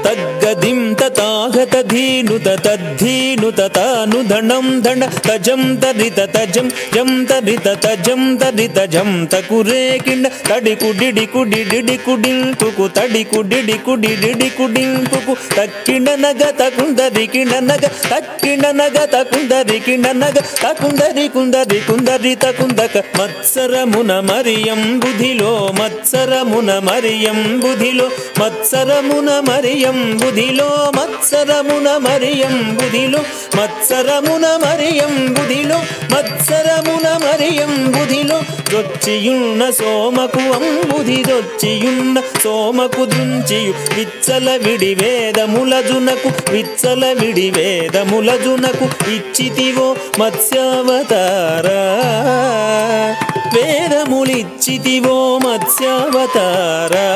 తగ్గదిం తతాగత ధీనుత తద్ధీనుత తాను ధనం ధణ తజం తరిత తజం జం తరిత తజం తరిత జం తకురే కిండ తడికు డిడికు డిడికు డింకుకు తడికు డిడికు డిడికు డింకుకు తక్కిండ నగ తకుందరి కిండ నగ తక్కిండ నగ తకుందరి కిండ నగ తకుందరి కుందరి కుందరి తకుందక మత్సరమున మరియం బుధిలో మత్సరమున మరియం బుధిలో మత్సరమున మరియం బుధిలో మత్సరమున మరియం బుధిలో మత్సరమున మరియం బుధిలో మత్సరమున మరియం బుధిలో దొచ్చియున్న సోమకు అంబుధి దొచ్చియున్న సోమకు దృంచియు విచ్చల విడి వేదములజునకు విచ్చల విడి వేదములజునకు ఇచ్చితివో మత్స్యావతారా వేదములిచ్చితివో మత్స్యావతారా